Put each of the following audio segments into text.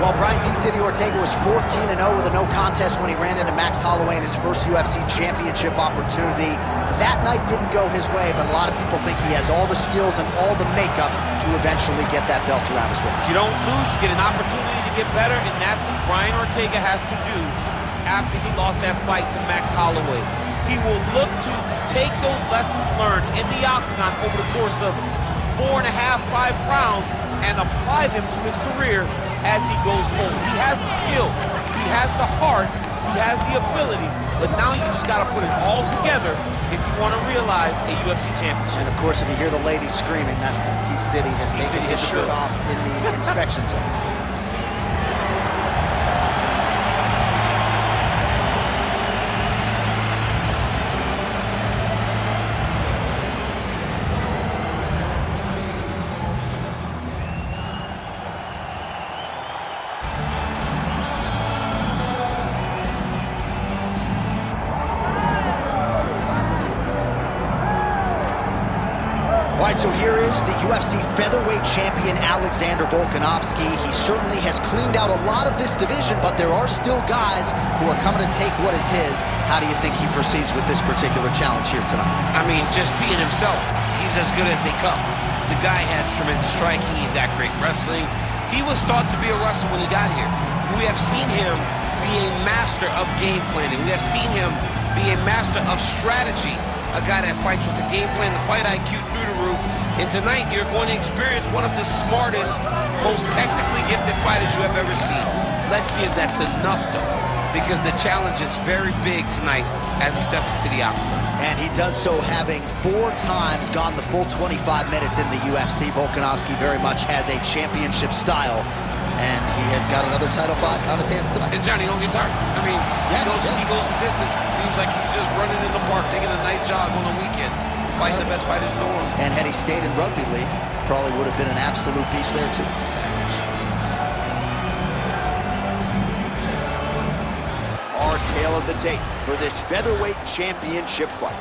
Well, Brian T. City Ortega was 14-0 with a no contest when he ran into Max Holloway in his first UFC championship opportunity. That night didn't go his way, but a lot of people think he has all the skills and all the makeup to eventually get that belt around his waist. You don't lose, you get an opportunity to get better, and that's what Brian Ortega has to do after he lost that fight to Max Holloway. He will look to take those lessons learned in the octagon over the course of 4.5, 5 rounds and apply them to his career as he goes forward. He has the skill, he has the heart, he has the ability, but now you just got to put it all together if you want to realize a UFC championship. And of course, if you hear the ladies screaming, that's because T-City has taken his shirt off in the inspection zone. All right, so here is the UFC featherweight champion, Alexander Volkanovski. He certainly has cleaned out a lot of this division, but there are still guys who are coming to take what is his. How do you think he proceeds with this particular challenge here tonight? I mean, just being himself. He's as good as they come. The guy has tremendous striking. He's at great wrestling. He was thought to be a wrestler when he got here. We have seen him be a master of game planning. We have seen him be a master of strategy. A guy that fights with a game plan, the fight IQ through the roof. And tonight, you're going to experience one of the smartest, most technically gifted fighters you have ever seen. Let's see if that's enough, though, because the challenge is very big tonight as he steps into the octagon. And he does so having 4 times gone the full 25 minutes in the UFC. Volkanovski very much has a championship style, and he has got another title fight on his hands tonight. And Johnny, don't get tired. I mean, he goes the distance. It seems like he's just running in the park, taking a nice jog on the weekend, fighting the best fighters in the world. And had he stayed in rugby league, probably would have been an absolute beast there too. Savage. Our tale of the tape for this featherweight championship fight.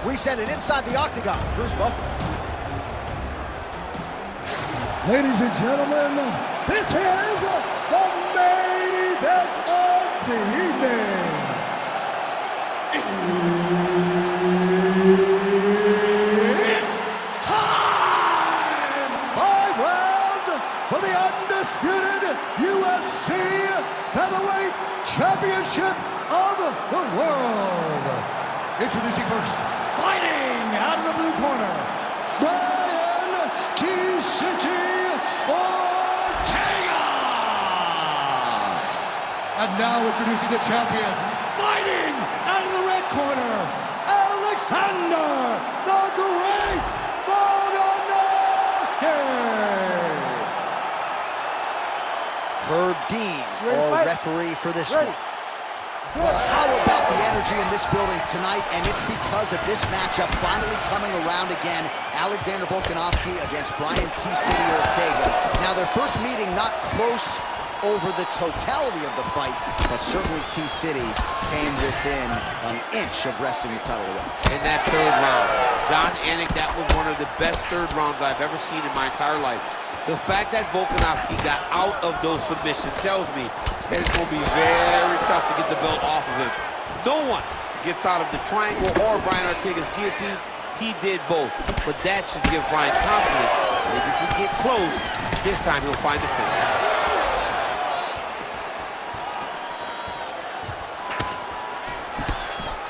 We send it inside the octagon. Bruce Buffer. Ladies and gentlemen, this is the main event of the evening. It's time! 5 rounds for the undisputed UFC Featherweight Championship of the world. Introducing first, fighting out of the blue corner, Brian T. City Ortega! And now introducing the champion, fighting out of the red corner, Alexander the Great Volkanovski! Herb Dean, our referee for this one. Well, how about the energy in this building tonight? And it's because of this matchup finally coming around again. Alexander Volkanovski against Brian T. City Ortega. Now, their first meeting not close over the totality of the fight, but certainly T. City came within an inch of wresting the title away. In that 3rd round, John Anik, that was one of the best 3rd rounds I've ever seen in my entire life. The fact that Volkanovski got out of those submissions tells me that it's going to be very tough to get the belt off of him. No one gets out of the triangle or Brian Ortega's guillotine. He did both, but that should give Brian confidence that if he can get close, this time he'll find the finish.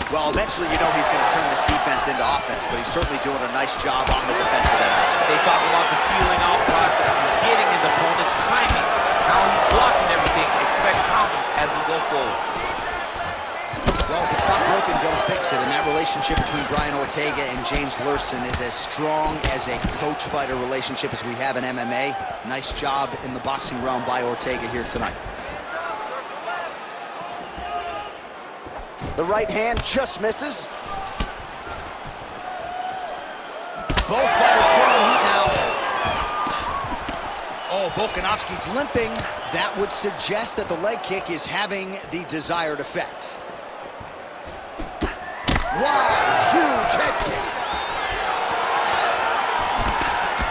Well, eventually, you know he's going to turn this defense into offense, but he's certainly doing a nice job on the defensive end. They talk about the feeling out process. He's getting his opponent's timing. Now he's blocking everything. Expect confidence as we go forward. Well, if it's not broken, don't fix it. And that relationship between Brian Ortega and James Lurson is as strong as a coach-fighter relationship as we have in MMA. Nice job in the boxing realm by Ortega here tonight. The right hand just misses. Both fighters throwing heat now. Oh, Volkanovski's limping. That would suggest that the leg kick is having the desired effect. Wow, huge head kick.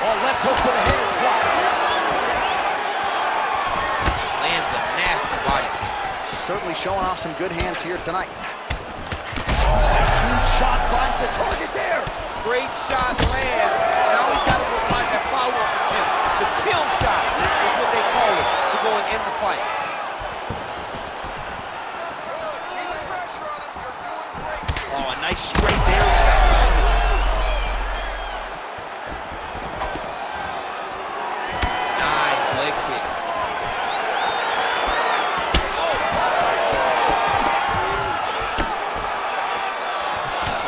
Oh, left hook for the head, it's blocked. showing off some good hands here tonight. Oh, a huge shot finds the target there. Great shot lands. Now he's got to provide that follow-up attempt. The kill shot is what they call it to go and end the fight. Oh, a nice straight there. Nice leg kick.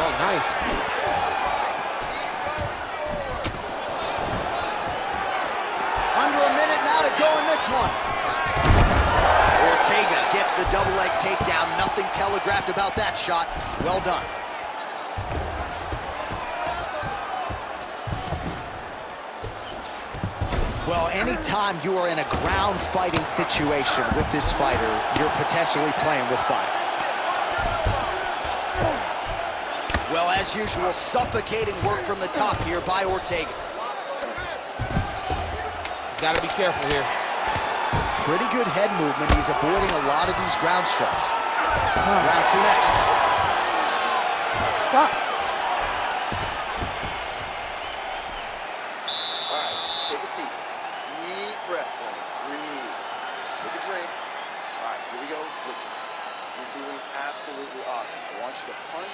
Oh, nice. Under a minute now to go in this one. Ortega gets the double leg takedown. Nothing telegraphed about that shot. Well done. Well, anytime you are in a ground fighting situation with this fighter, you're potentially playing with fire. Well, as usual, suffocating work from the top here by Ortega. He's got to be careful here. Pretty good head movement. He's avoiding a lot of these ground strikes. Round two next. Stop. All right, take a seat. Deep breath for me. Breathe. Take a drink. All right, here we go. Listen, you're doing absolutely awesome. I want you to punch.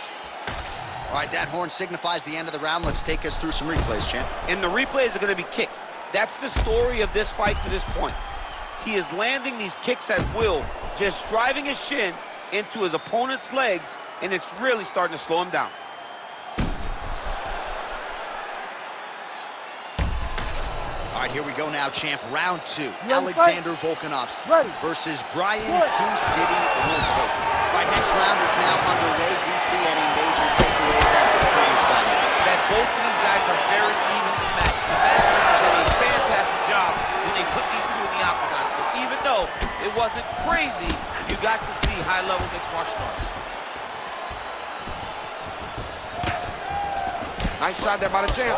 All right, that horn signifies the end of the round. Let's take us through some replays, champ. And the replays are going to be kicks. That's the story of this fight to this point. He is landing these kicks at will, just driving his shin into his opponent's legs, and it's really starting to slow him down. All right, here we go now, champ. Round two. Alexander Volkanovski versus Brian T-City Ortega. All right, next round is now underway. DC, any major takeaways after the previous 5 minutes? That both of these guys are very evenly matched. The matchmakers did a fantastic job when they put these two in the octagon. So even though it wasn't crazy, you got to see high-level mixed martial arts. Nice shot there by the champ.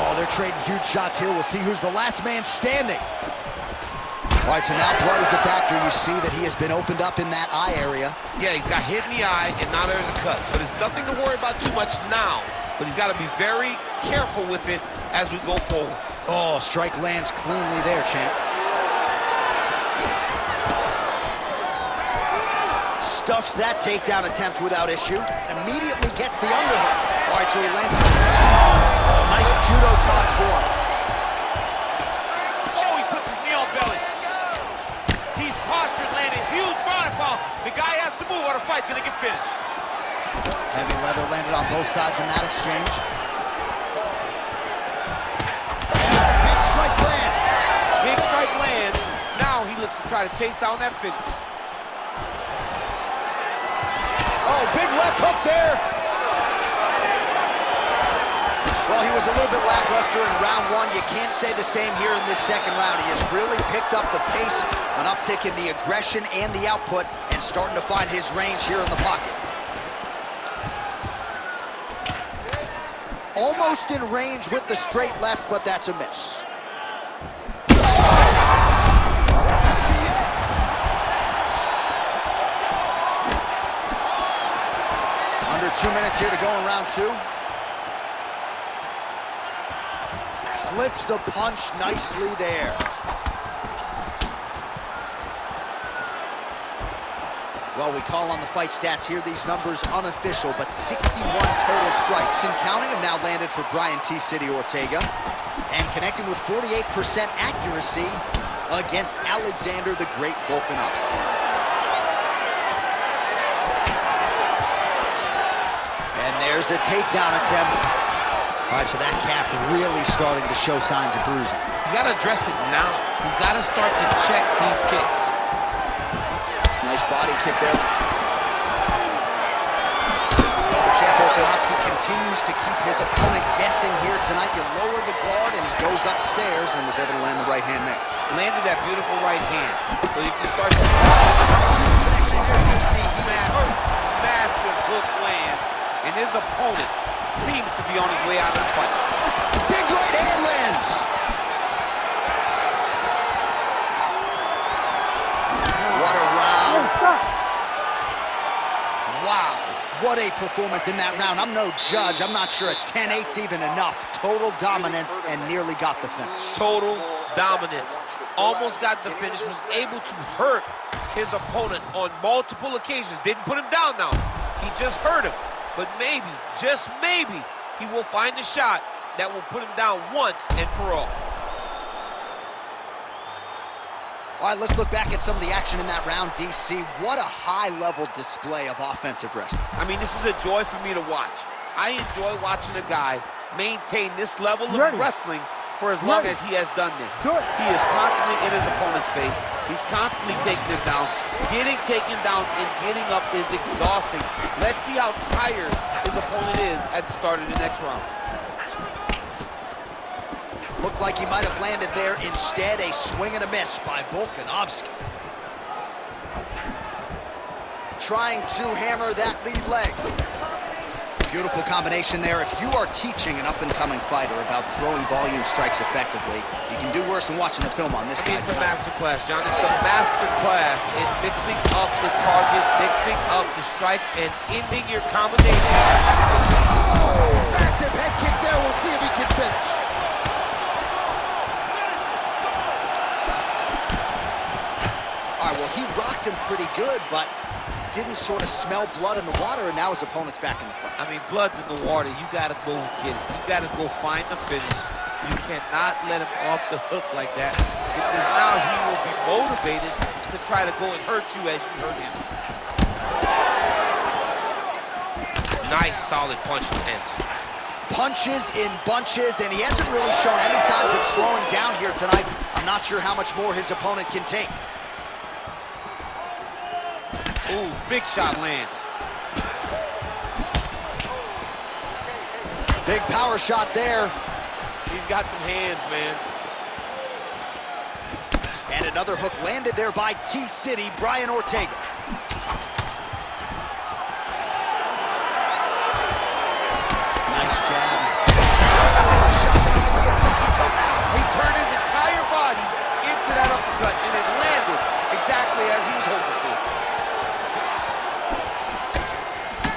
Oh, they're trading huge shots here. We'll see who's the last man standing. All right, so now blood is a factor. You see that he has been opened up in that eye area. Yeah, he's got hit in the eye, and now there's a cut. But it's nothing to worry about too much now. But he's got to be very careful with it as we go forward. Oh, strike lands cleanly there, champ. Stuffs that takedown attempt without issue. Immediately gets the underhook. All right, so he lands. Oh, nice judo toss for him. Oh, he puts his knee on belly. He's postured, landing huge ground and pound. The guy has to move or the fight's going to get finished. Heavy leather landed on both sides in that exchange. Big strike lands. Big strike lands. Now he looks to try to chase down that finish. Oh, big left hook there. Well, he was a little bit lackluster in round one. You can't say the same here in this second round. He has really picked up the pace, an uptick in the aggression and the output, and starting to find his range here in the pocket. Almost in range with the straight left, but that's a miss. Under 2 minutes here to go in round two. Slips the punch nicely there. Well, we call on the fight stats here. These numbers unofficial, but 61 total strikes and counting have now landed for Brian T-City Ortega. And connecting with 48% accuracy against Alexander the Great Volkanovski. And there's a takedown attempt. All right, so that calf really starting to show signs of bruising. He's got to address it now. He's got to start to check these kicks. Nice body kick there. Well, the champ Volkanovski continues to keep his opponent guessing here tonight. You lower the guard and he goes upstairs and was able to land the right hand there. Landed that beautiful right hand. So you can start to... Massive hook lands, and his opponent seems to be on his way out of the fight. Big right hand lands. What a round. What a performance in that round. I'm no judge. I'm not sure a 10-8's even enough. Total dominance and nearly got the finish. Total dominance. Almost got the finish, was able to hurt his opponent on multiple occasions. Didn't put him down now. He just hurt him. But maybe, just maybe, he will find a shot that will put him down once and for all. All right, let's look back at some of the action in that round, DC. What a high-level display of offensive wrestling. I mean, this is a joy for me to watch. I enjoy watching a guy maintain this level of wrestling for as long as he has done this. He is constantly in his opponent's face. He's constantly taking him down. Getting taken down and getting up is exhausting. Let's see how tired his opponent is at the start of the next round. Looked like he might have landed there. Instead, a swing and a miss by Volkanovski. Trying to hammer that lead leg. Beautiful combination there. If you are teaching an up-and-coming fighter about throwing volume strikes effectively, you can do worse than watching the film on this guy. It's a masterclass, John. It's a masterclass in mixing up the target, mixing up the strikes, and ending your combination. Oh, massive head kick there. We'll see if he can finish. All right, well, he rocked him pretty good, but didn't sort of smell blood in the water, and now his opponent's back in the fight. I mean, blood's in the water. You got to go get it. You got to go find the finish. You cannot let him off the hook like that, because now he will be motivated to try to go and hurt you as you hurt him. Nice, solid punch attempt. Punches in bunches, and he hasn't really shown any signs of slowing down here tonight. I'm not sure how much more his opponent can take. Ooh, big shot lands. Big power shot there. He's got some hands, man. And another hook landed there by T-City, Brian Ortega. Nice jab. He turned his entire body into that uppercut, and it landed exactly as he was hoping for.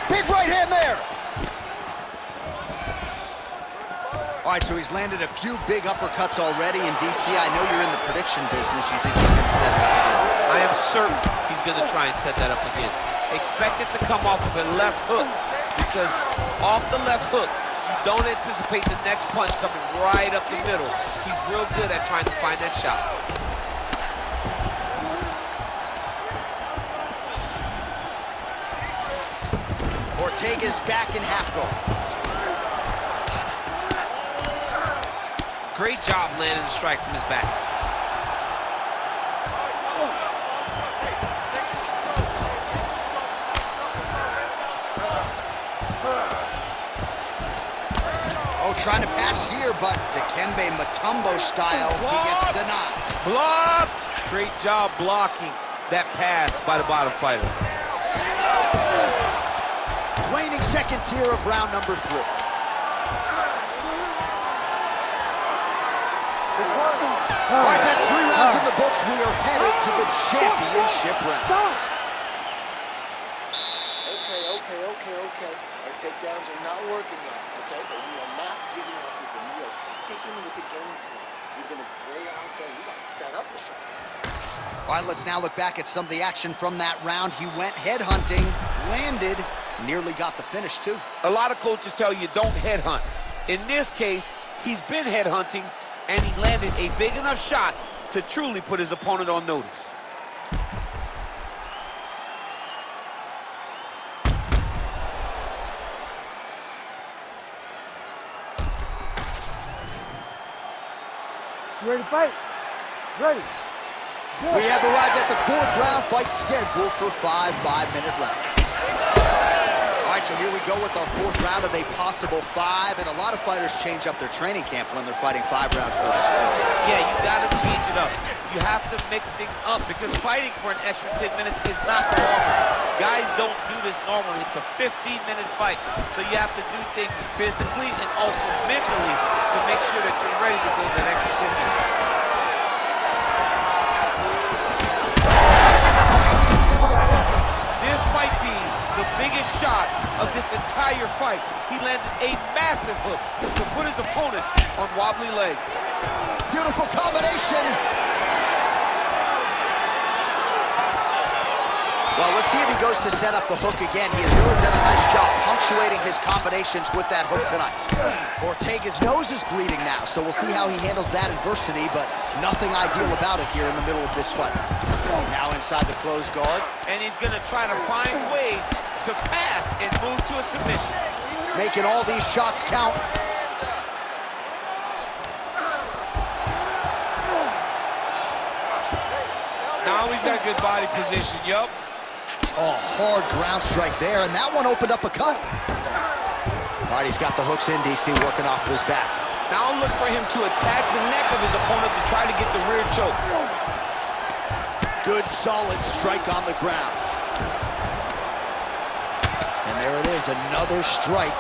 Big right hand there. All right, so he's landed a few big uppercuts already in DC. I know you're in the prediction business. You think he's going to set it up again? I am certain he's going to try and set that up again. Expect it to come off of a left hook, because off the left hook, you don't anticipate the next punch coming right up the middle. He's real good at trying to find that shot. Ortega's back in half guard. Great job landing the strike from his back. Oh, trying to pass here, but Dikembe Mutombo style, he gets denied. Blocked! Great job blocking that pass by the bottom fighter. Waning seconds here of round number 3. All right, that's 3 rounds in the books. We are headed to the championship rounds. Okay. Our takedowns are not working yet, okay? But we are not giving up with them. We are sticking with the game plan. We're going to go out there. We got to set up the shots. All right, let's now look back at some of the action from that round. He went headhunting, landed, nearly got the finish, too. A lot of coaches tell you don't headhunt. In this case, he's been headhunting, and he landed a big enough shot to truly put his opponent on notice. You ready to fight? Ready. We have arrived at the 4th round, fight scheduled for 5 5-minute rounds. All right, so here we go with our 4th round of a possible 5, and a lot of fighters change up their training camp when they're fighting 5 rounds versus 3. Yeah, you gotta change it up. You have to mix things up, because fighting for an extra 10 minutes is not normal. Guys don't do this normally. It's a 15-minute fight, so you have to do things physically and also mentally to make sure that you're ready to go that extra 10 minutes. This might be the biggest shot of landed a massive hook to put his opponent on wobbly legs. Beautiful combination. Well, let's see if he goes to set up the hook again. He has really done a nice job punctuating his combinations with that hook tonight. Ortega's nose is bleeding now, so we'll see how he handles that adversity, but nothing ideal about it here in the middle of this fight. Now inside the closed guard. And he's gonna try to find ways to pass and move to a submission. Making all these shots count. Now he's got good body position, yup. Oh, hard ground strike there, and that one opened up a cut. All right, he's got the hooks in, DC, working off of his back. Now look for him to attack the neck of his opponent to try to get the rear choke. Good, solid strike on the ground. And there it is, another strike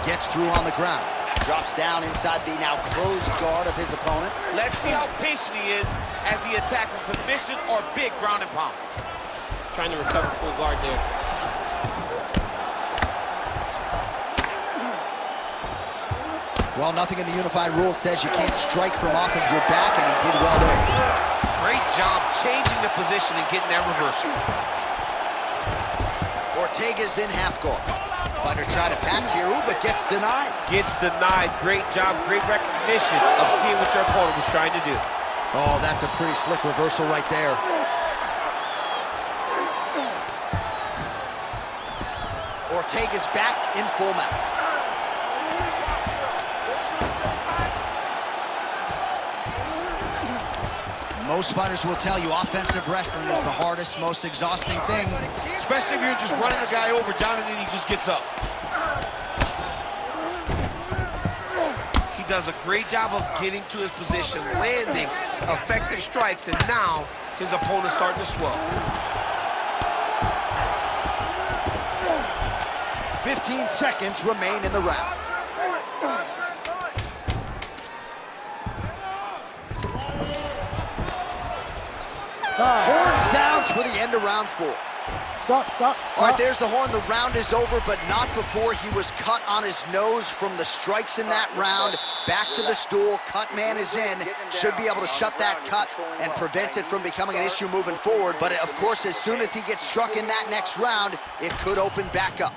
gets through on the ground. Drops down inside the now closed guard of his opponent. Let's see how patient he is as he attacks a submission or big ground and pound. Trying to recover full guard there. Well, nothing in the unified rules says you can't strike from off of your back, and he did well there. Great job changing the position and getting that reversal. Ortega's in half guard. Fighter trying to pass here, but gets denied. Gets denied. Great job, great recognition of seeing what your opponent was trying to do. Oh, that's a pretty slick reversal right there. Ortega's back in full mount. Most fighters will tell you offensive wrestling is the hardest, most exhausting thing. Especially if you're just running a guy over, John, and then he just gets up. He does a great job of getting to his position, landing effective strikes, and now his opponent's starting to swell. 15 seconds remain in the round. Horn sounds for the end of round 4. Stop. All right, there's the horn. The round is over, but not before he was cut on his nose from the strikes in that round. Back to the stool. Cut man is in. Should be able to shut that cut and prevent it from becoming an issue moving forward. But, of course, as soon as he gets struck in that next round, it could open back up.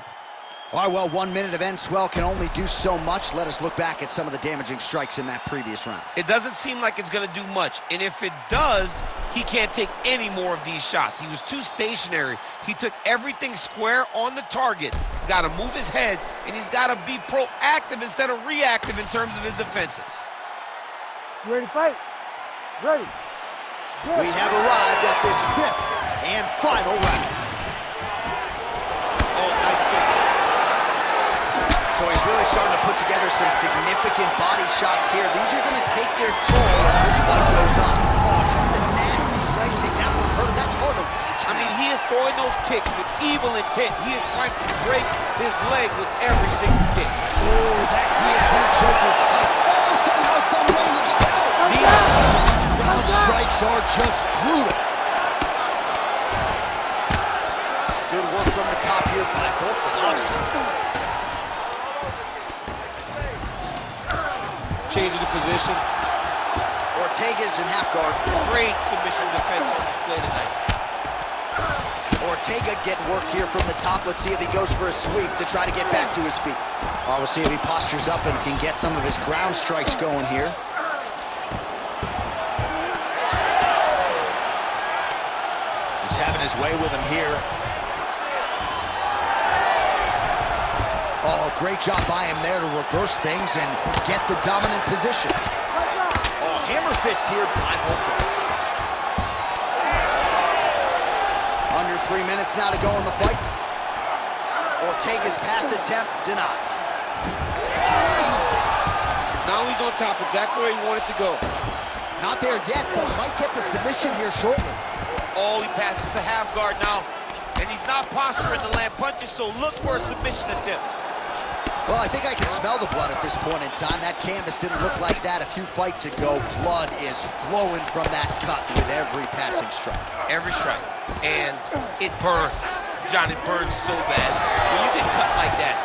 All right, well, 1 minute of end swell can only do so much. Let us look back at some of the damaging strikes in that previous round. It doesn't seem like it's going to do much, and if it does, he can't take any more of these shots. He was too stationary. He took everything square on the target. He's got to move his head, and he's got to be proactive instead of reactive in terms of his defenses. You ready to fight? Ready. Good. We have arrived at this 5th and final round. Oh, nice kick. So he's really starting to put together some significant body shots here. These are going to take their toll as this fight goes on. Oh, just a nasty leg kick. That one hurt. That's hard to watch. I mean, he is throwing those kicks with evil intent. He is trying to break his leg with every single kick. Oh, that guillotine choke is tough. Oh, somehow, some way he got out. These ground strikes are just brutal. Good work from the top here by Volkanovski. Changing the position. Ortega's in half guard. Great submission defense on display tonight. Ortega getting worked here from the top. Let's see if he goes for a sweep to try to get back to his feet. Well, we'll see if he postures up and can get some of his ground strikes going here. He's having his way with him here. Oh, great job by him there to reverse things and get the dominant position. Oh, hammer fist here by Volkanovski. Under 3 minutes now to go in the fight. Ortega's pass attempt denied. Now he's on top, exactly where he wanted to go. Not there yet, but might get the submission here shortly. Oh, he passes the half guard now. And he's not posturing to land punches, so look for a submission attempt. Well, I think I can smell the blood at this point in time. That canvas didn't look like that a few fights ago. Blood is flowing from that cut with every passing strike. Every strike. And it burns. John, it burns so bad. When you get cut like that,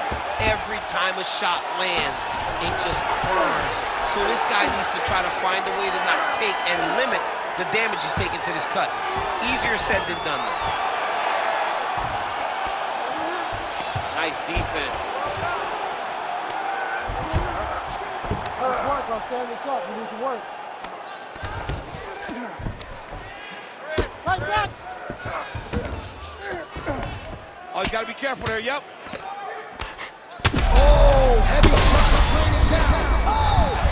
every time a shot lands, it just burns. So this guy needs to try to find a way to not take and limit the damage he's taking to this cut. Easier said than done, though. Nice defense. Let's work. I'll stand this up. You need to work. Fight back! Oh, you gotta be careful there, yep. Oh, heavy shot raining down. Oh!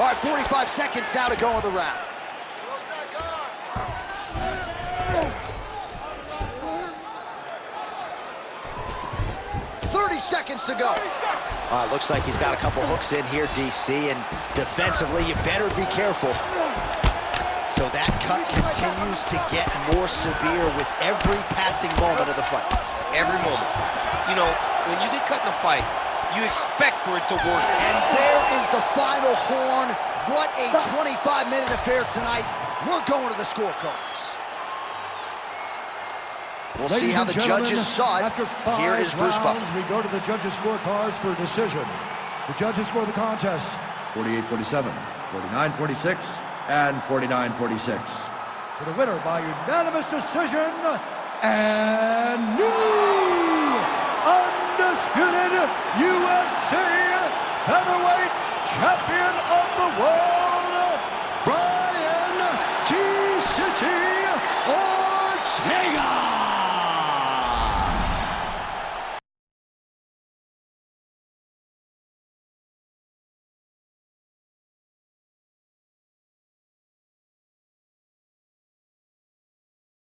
All right, 45 seconds now to go in the round. 30 seconds to go. Looks like he's got a couple hooks in here, DC, and defensively, you better be careful. So that cut continues to get more severe with every passing moment of the fight. Every moment. You know, when you get cut in a fight, you expect for it to work. And there is the final horn. What a 25-minute affair tonight. We're going to the scorecards. We'll see how the judges saw it. After 5 Here is Bruce rounds, Buffer. we go to the judges' scorecards for a decision. The judges score the contest 48-47, 49-46, and 49-46. For the winner by unanimous decision, and new undisputed UFC featherweight champion of the world,